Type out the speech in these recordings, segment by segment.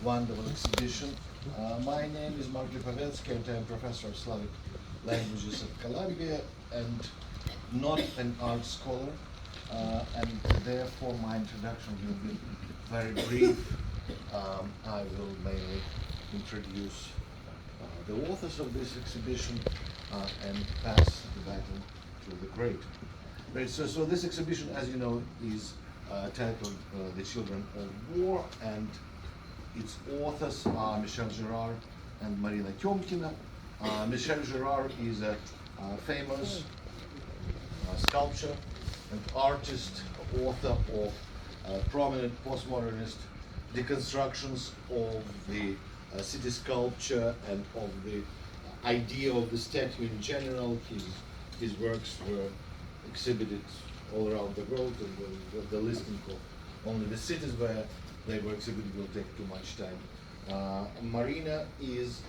wonderful exhibition. My name is Mark Lipovetsky and I'm professor of Slavic languages at Columbia and not an art scholar, and therefore my introduction will be very brief. I will mainly introduce the authors of this exhibition and pass the baton to the great. Right, so this exhibition, as you know, is titled The Children of War, and its authors are Michel Gerard and Marina Tëmkina. Michel Gerard is a famous sculptor and artist, author of prominent postmodernist deconstructions of the city sculpture and of the idea of the statue in general. His works were exhibited all around the world, and the listing of only the cities where they were exhibited will take too much time. Marina is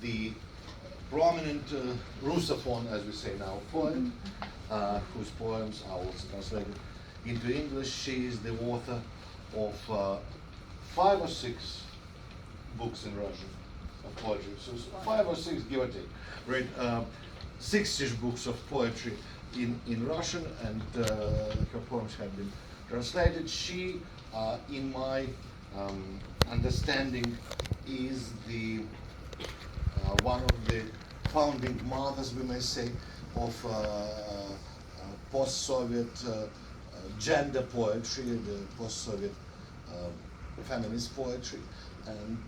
the prominent Russophone, as we say now, poet, whose poems are also translated into English. She is the author of 5 or 6 books in Russian of poetry, so 5 or 6, give or take, right? 60 books of poetry in Russian, and her poems have been translated. She, in my understanding, is the one of the founding mothers, we may say, of post-Soviet gender poetry, the post-Soviet feminist poetry, and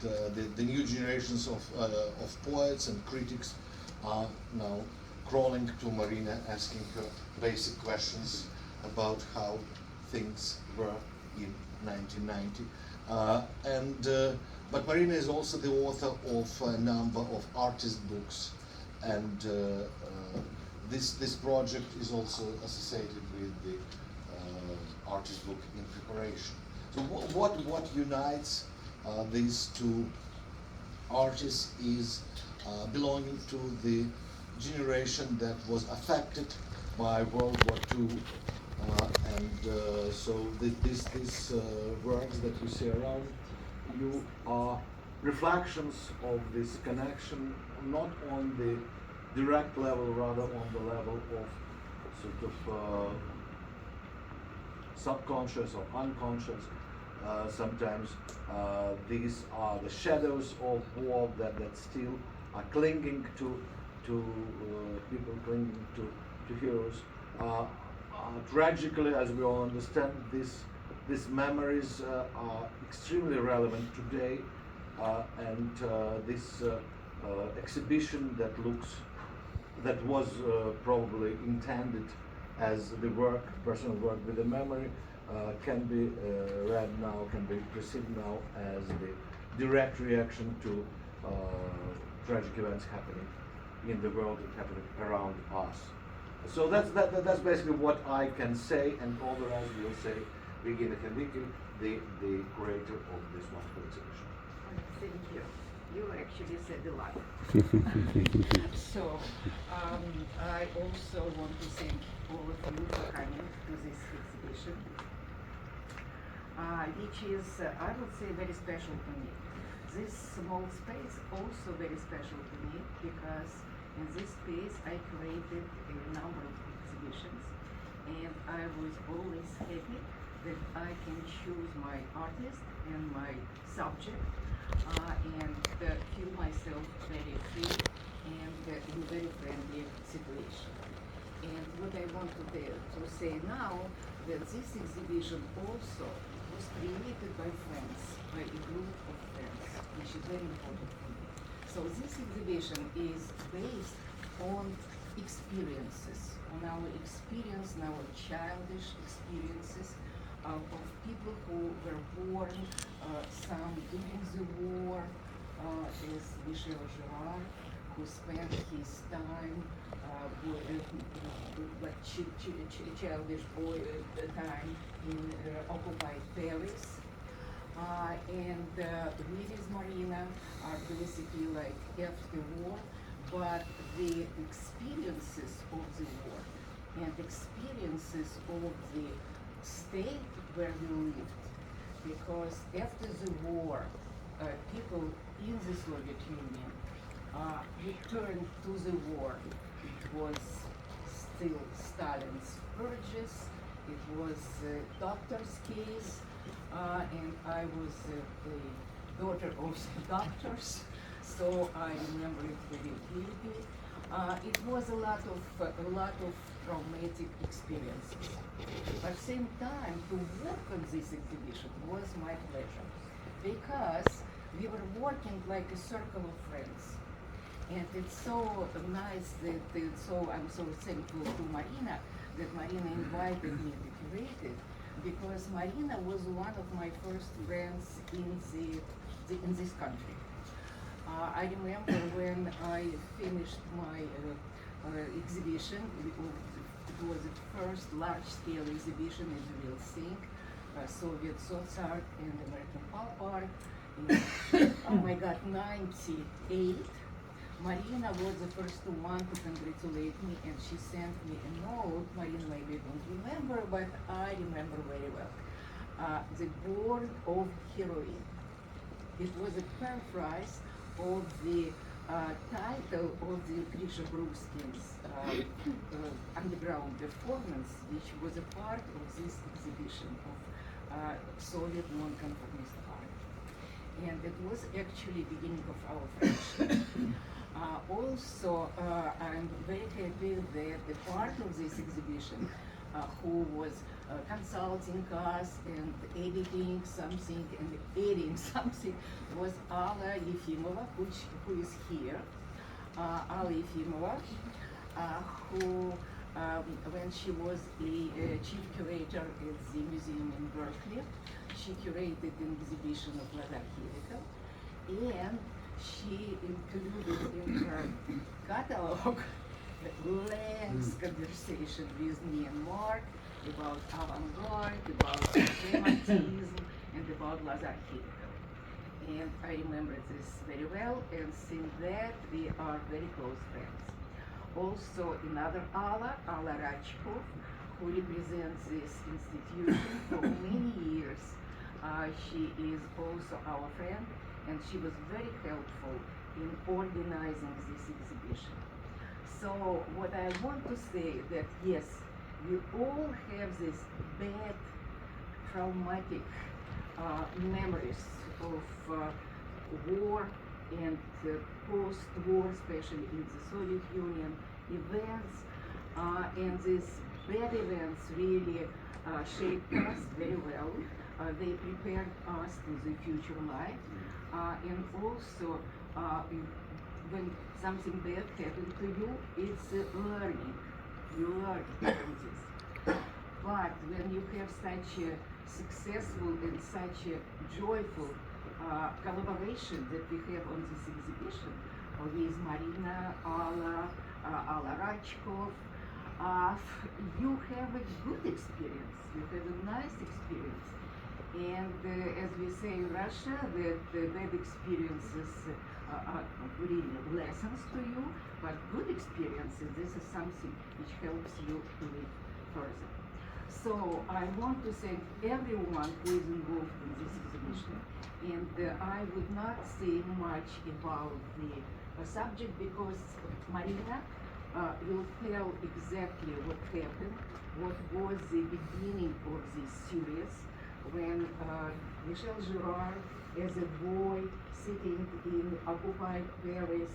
the new generations of poets and critics are now crawling to Marina, asking her basic questions about how things were in 1990. But Marina is also the author of a number of artist books, and this project is also associated with the artist book in preparation. So what unites these two artists is belonging to the generation that was affected by World War II, and so these works that you see around you are reflections of this connection, not on the direct level, rather on the level of sort of subconscious or unconscious. Sometimes these are the shadows of war that still are clinging to people, clinging to heroes. Tragically, as we all understand, these memories are extremely relevant today, and this exhibition that was probably intended as the personal work with the memory, can be read now, can be perceived now as the direct reaction to tragic events happening in the world and happening around us. So that's basically what I can say, and all the rest will say Regina Tëmkina, the creator of this wonderful exhibition. Thank you. You actually said a lot. So I also want to thank all of you for coming to this exhibition, which is, I would say, very special to me. This small space also very special to me because in this space I created a number of exhibitions, and I was always happy that I can choose my artist and my subject, and feel myself very free and in a very friendly situation. And what I want to say now, that this exhibition also was created by friends, by a group of friends, which is very important for me. So this exhibition is based on experiences, on our experience, on our childish experiences of people who were born, some during the war, as Michel Gerard, who spent his time, childish boy time in occupied Paris. And we with Marina are basically like after war, but the experiences of the war and experiences of the state where we lived because after the war, people in the Soviet Union returned to the war. It was still Stalin's purges, it was a doctor's case, and I was a daughter of the doctors, so I remember it very vividly. It was a lot of traumatic experiences. At the same time, to work on this exhibition was my pleasure, because we were working like a circle of friends. And it's so nice that, I'm so thankful to Marina that Marina invited me to curate it, because Marina was one of my first friends in this country. I remember when I finished my exhibition. It was the first large-scale exhibition in the real thing, Soviet source art and American pop art. In, oh my God, 98. Marina was the first one to congratulate me, and she sent me a note. Marina maybe don't remember, but I remember very well. The Board of Heroine. It was a paraphrase of the title of the Grisha Bruskin's underground performance, which was a part of this exhibition of Soviet non-conformist art. And it was actually beginning of our friendship. Also, I'm very happy that the part of this exhibition who was consulting us and editing something and adding something was Alla Yefimova, who is here. Alla Yefimova, who, when she was a chief curator at the museum in Berkeley, she curated an exhibition of Lazar Kirikov, and she included in her catalog length conversation with me and Mark about avant-garde, about anti-Semitism, and about Lazar Kirikov. And I remember this very well, and since that we are very close friends. Also another Alla Rachkov, who represents this institution for many years. She is also our friend, and she was very helpful in organizing this exhibition. So what I want to say that yes, we all have this bad, traumatic memories of war and post-war, especially in the Soviet Union, events, and these bad events really shaped us very well. They prepared us to the future life, and also when something bad happened to you, it's learning. You learn from this. But when you have such a successful and such a joyful collaboration that we have on this exhibition with Marina, Alla Rachkov, you have a good experience. You have a nice experience. And as we say in Russia, that bad experiences are really lessons to you, but good experiences, this is something which helps you to live further. So I want to thank everyone who is involved in this exhibition, and I would not say much about the subject because Marina will tell exactly what happened, what was the beginning of this series, when Michel Gerard, as a boy sitting in occupied Paris,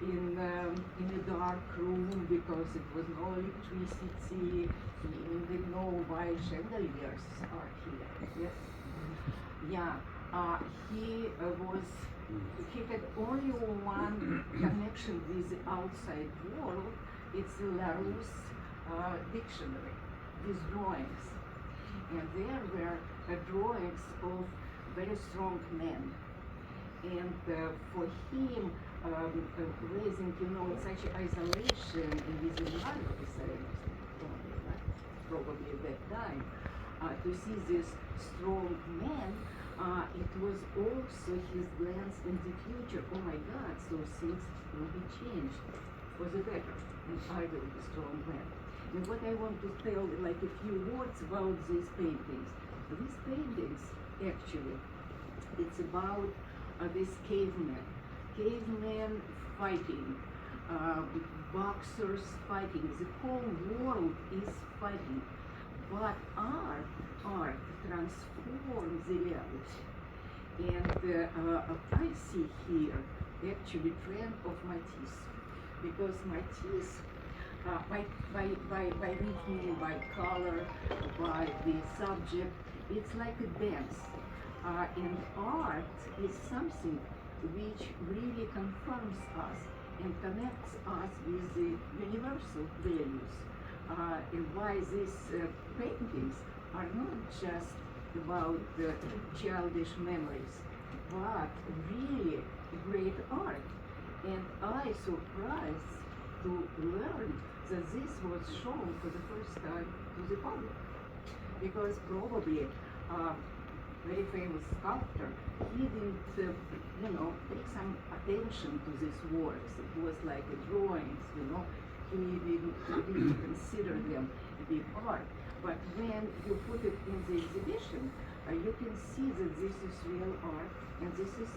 in a dark room because it was no electricity, he didn't know why chandeliers are here. Yes. Yeah. He had only one connection with the outside world. It's the Larousse dictionary, these drawings. And there were drawings of very strong men. And for him, raising, such isolation in his environment, probably at that time, to see this strong man, it was also his glance in the future. Oh my God, so things will be changed for the better, and I will be strong man. And what I want to tell, like a few words about these paintings. these paintings, actually, it's about this cavemen fighting, boxers fighting. The whole world is fighting, but art transforms the reality. And I see here actually trend of Matisse, because Matisse, by rhythm, by color, by the subject, it's like a dance. And art is something which really confirms us and connects us with the universal values. And why these paintings are not just about childish memories, but really great art. And I surprised to learn that this was shown for the first time to the public, because probably very famous sculptor, he didn't, take some attention to these works. It was like drawings, He didn't consider them to be art. But when you put it in the exhibition, you can see that this is real art, and this is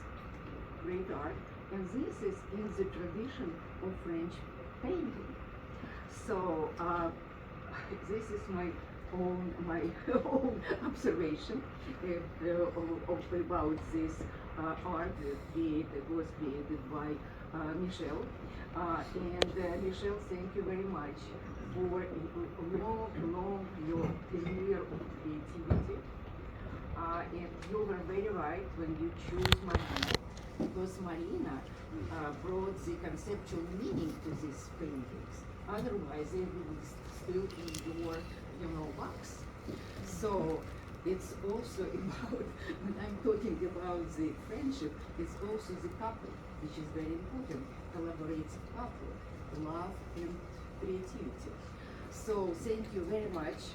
great art, and this is in the tradition of French painting. So this is my own observation about this art that was created by Michel. And Michel, thank you very much for your career of creativity. And you were very right when you chose Marina, because Marina brought the conceptual meaning to these paintings. Otherwise, they would still in your box. So it's also about, when I'm talking about the friendship, it's also the couple, which is very important, collaborative couple, love and creativity. So thank you very much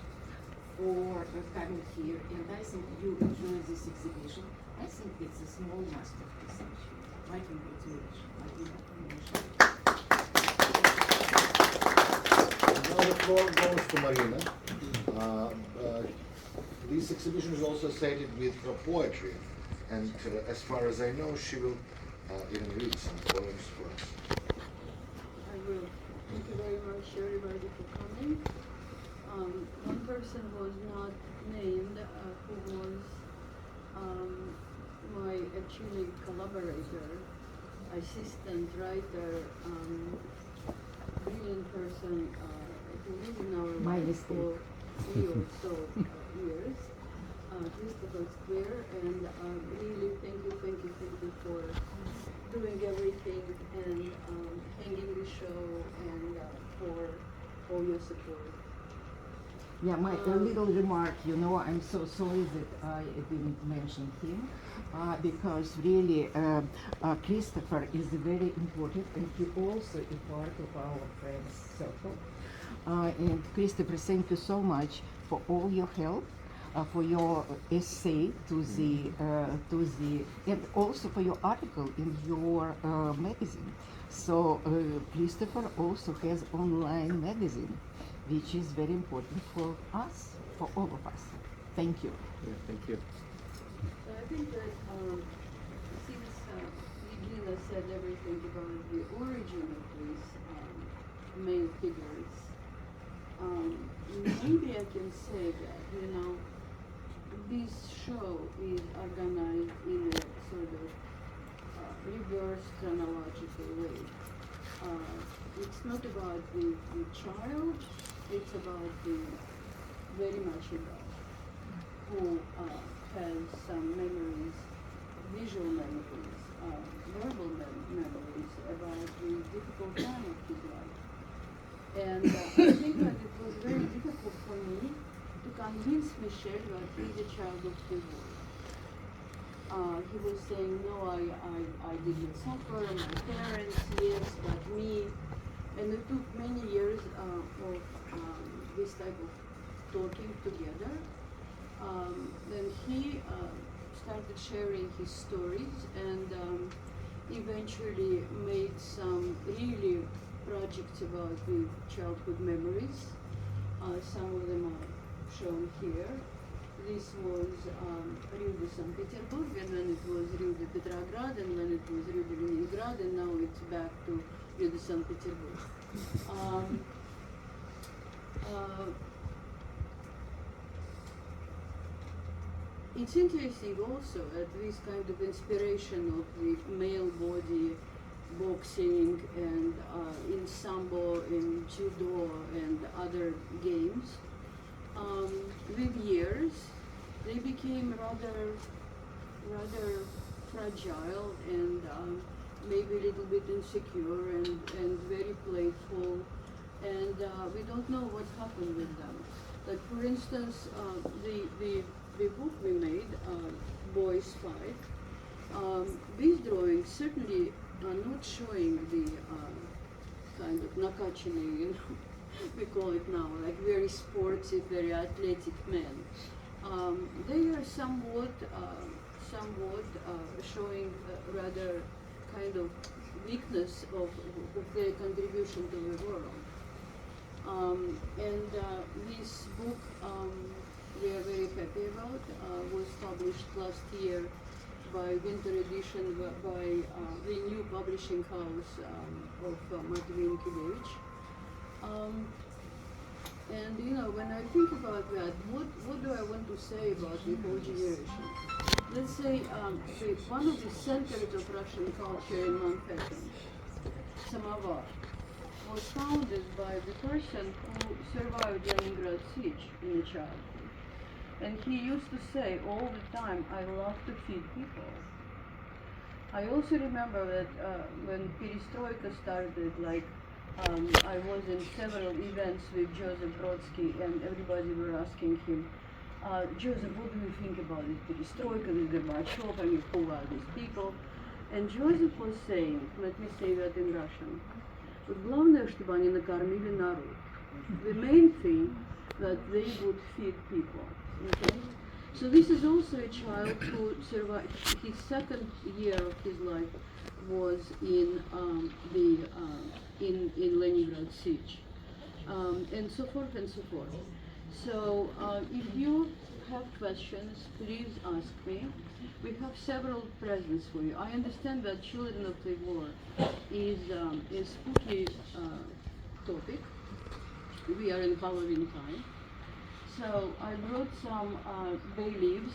for coming here, and I think you enjoy this exhibition. I think it's a small masterpiece, actually. My congratulations. Now the floor goes to Marina. This exhibition is also stated with her poetry, and as far as I know, she will even read some poems for us. I will. Thank you very much, everybody, for coming. One person was not named, who was my actually collaborator, assistant writer, brilliant person who lived in our life for 3 or so years, Christopher Square, and really thank you for doing everything and hanging the show and for all your support. Yeah, my a little remark, I'm so sorry that I didn't mention him, because really Christopher is very important, and he also is part of our friends circle. And Christopher, thank you so much for all your help, for your essay and also for your article in your magazine. So Christopher also has online magazine, which is very important for us, for all of us. Thank you. Yeah, thank you. So I think that since Regina said everything about the origin of these male figures, maybe I can say that, this show is organized in a sort of reverse chronological way. It's not about the child, it's about very much about who has some memories, visual memories, verbal memories about the difficult time of his life. And I think that it was very difficult for me to convince Michel that he's a child of the war. He was saying, no, I didn't suffer, my parents, yes, but me. And it took many years of this type of talking together. Then he started sharing his stories and eventually made some really projects about the childhood memories. Some of them are shown here. this was Rio de St. Petersburg, and then it was Rio de Petrograd, and then it was Rio de Leningrad, and now it's back to Rio de St. Petersburg. It's interesting also that this kind of inspiration of the male body, boxing and in sambo, in judo and other games, with years they became rather fragile and maybe a little bit insecure and very playful, and we don't know what happened with them. Like for instance, the book we made, Boys Fight, these drawings certainly are not showing the kind of nakachene, you know, we call it now, like very sporty, very athletic men. They are somewhat showing rather kind of weakness of their contribution to the world. This book we are very happy about, was published last year by winter edition by the new publishing house of Matvey Inkevich. And you know, when I think about that, what do I want to say about the whole generation? Let's say one of the centers of Russian culture in Manhattan, Samovar, was founded by the person who survived Leningrad siege in a childhood. And he used to say all the time, I love to feed people. I also remember that when Perestroika started, like I was in several events with Joseph Brodsky, and everybody were asking him, Joseph, what do you think about this Perestroika, this Gorbachev, I mean, who are these people? And Joseph was saying, let me say that in Russian, главное, чтобы они накормили народ. The main thing that they would feed people. Okay? So this is also a child who survived. His second year of his life was in in Leningrad siege, and so forth and so forth. So if you have questions, please ask me. We have several presents for you. I understand that Children of the War is a spooky topic. We are in Halloween time. So I brought some bay leaves.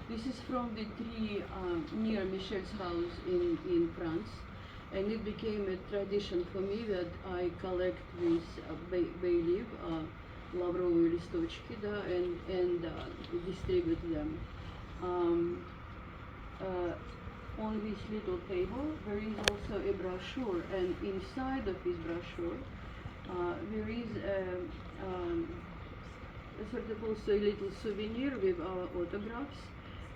This is from the tree near Michel's house in France. And it became a tradition for me that I collect this bay leaf, lavrovые листочки, да, and distribute them. On this little table there is also a brochure, and inside of this brochure there is sort of also a little souvenir with our autographs,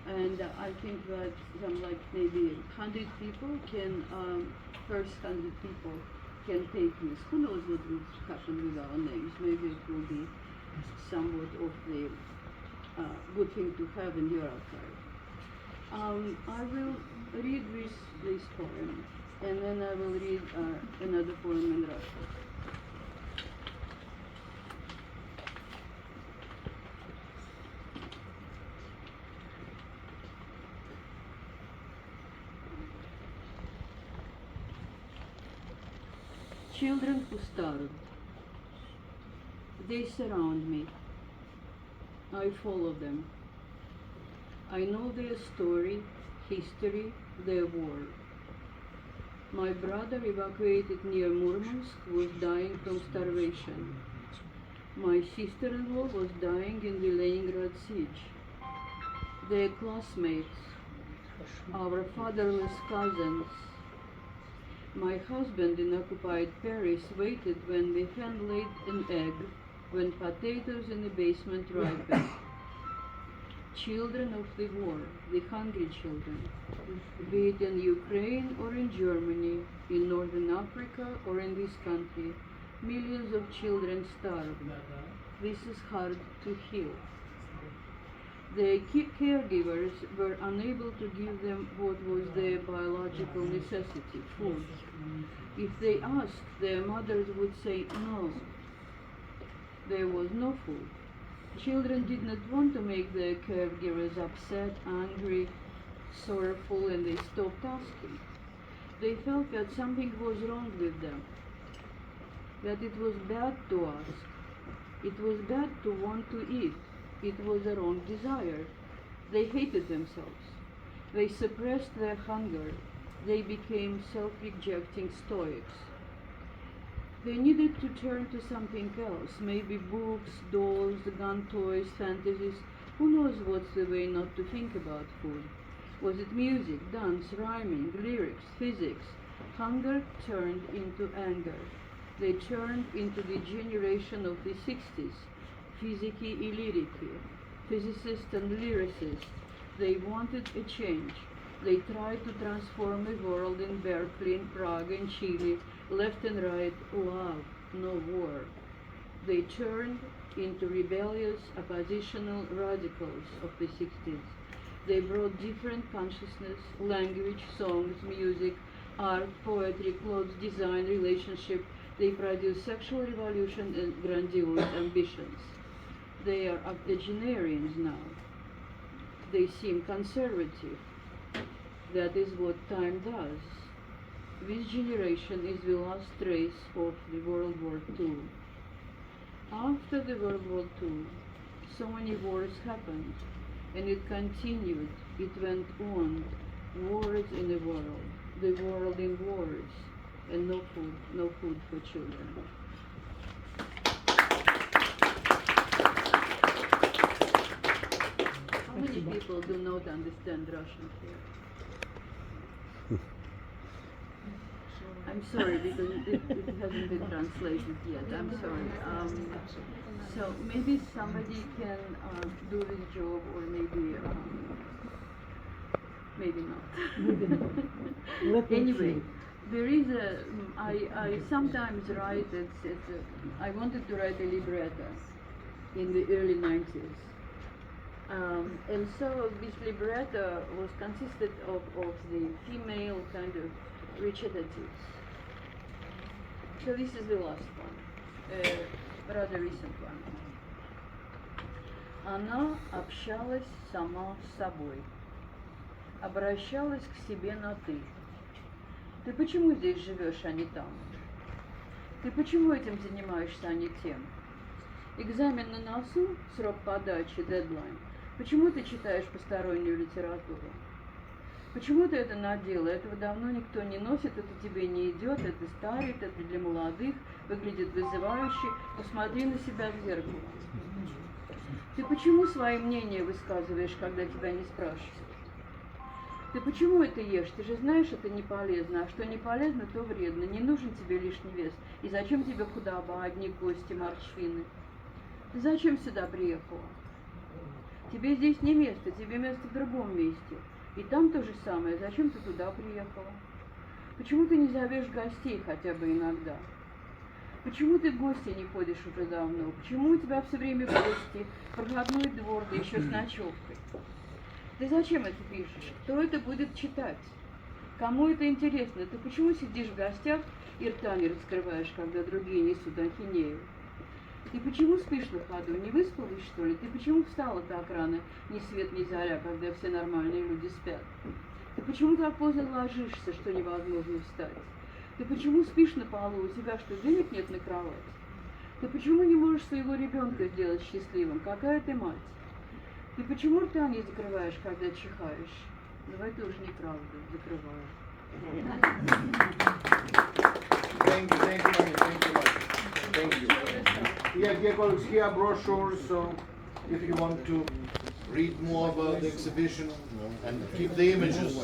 and I think that some like maybe 100 people can, first 100 people can take this. Who knows what will happen with our names? Maybe it will be somewhat of the good thing to have in your archive. I will read this poem, and then I will read another poem in Russian. Children who starved. They surround me. I follow them. I know their story, history, their war. My brother, evacuated near Murmansk, was dying from starvation. My sister-in-law was dying in the Leningrad siege. Their classmates, our fatherless cousins. My husband in occupied Paris waited when the hen laid an egg, when potatoes in the basement ripened. Children of the war, the hungry children, be it in Ukraine or in Germany, in Northern Africa or in this country, millions of children starve. This is hard to heal. The caregivers were unable to give them what was their biological necessity, food. If they asked, their mothers would say no. There was no food. Children did not want to make their caregivers upset, angry, sorrowful, and they stopped asking. They felt that something was wrong with them, that it was bad to ask. It was bad to want to eat. It was a wrong desire. They hated themselves. They suppressed their hunger. They became self-rejecting stoics. They needed to turn to something else, maybe books, dolls, gun toys, fantasies. Who knows what's the way not to think about food? Was it music, dance, rhyming, lyrics, physics? Hunger turned into anger. They turned into the generation of the 60s, fiziki и lyriki, physicists and lyricists. They wanted a change. They tried to transform the world in Berkeley, in Prague, in Chile, left and right, love, no war. They turned into rebellious, oppositional radicals of the 60s. They brought different consciousness, language, songs, music, art, poetry, clothes, design, relationship. They produced sexual revolution and grandiose ambitions. They are octogenarians now. They seem conservative. That is what time does. This generation is the last trace of the World War II. After the World War II, so many wars happened, and it continued, it went on, wars in the world in wars, and no food for children. How many people do not understand Russian here? I'm sorry because it hasn't been translated yet. I'm sorry. So maybe somebody can do this job, or maybe not. Anyway, there is a. I sometimes write. I wanted to write a libretto in the early 90s. And so this libretto was consisted of the female kind of recitatives. So this is the last one, rather recent one. Она общалась сама с собой, обращалась к себе на «ты». Ты почему здесь живешь, а не там? Ты почему этим занимаешься, а не тем? Экзамен на носу, срок подачи, дедлайн. Почему ты читаешь постороннюю литературу? Почему ты это надела? Этого давно никто не носит, это тебе не идет, это старит, это для молодых, выглядит вызывающе. Посмотри на себя в зеркало. Ты почему свои мнения высказываешь, когда тебя не спрашивают? Ты почему это ешь? Ты же знаешь, это не полезно, а что не полезно, то вредно. Не нужен тебе лишний вес. И зачем тебе худоба, одни кости, морщины? Ты зачем сюда приехала? Тебе здесь не место, тебе место в другом месте. И там то же самое. Зачем ты туда приехала? Почему ты не зовешь гостей хотя бы иногда? Почему ты в гости не ходишь уже давно? Почему у тебя все время гости, проходной двор, да еще с ночевкой? Ты зачем это пишешь? Кто это будет читать? Кому это интересно? Ты почему сидишь в гостях и рта не раскрываешь, когда другие несут ахинею? Ты почему спишь на ходу? Не выспалась, что ли? Ты почему встала так рано, ни свет, ни заря, когда все нормальные люди спят? Ты почему так поздно ложишься, что невозможно встать? Ты почему спишь на полу? У тебя что, денег нет на кровать? Ты почему не можешь своего ребенка сделать счастливым? Какая ты мать? Ты почему рта не закрываешь, когда чихаешь? Давай тоже неправду, закрываю. Thank you, Marina. Thank you. Yeah, dear colleagues, here are brochures, so if you want to read more about the exhibition and keep the images.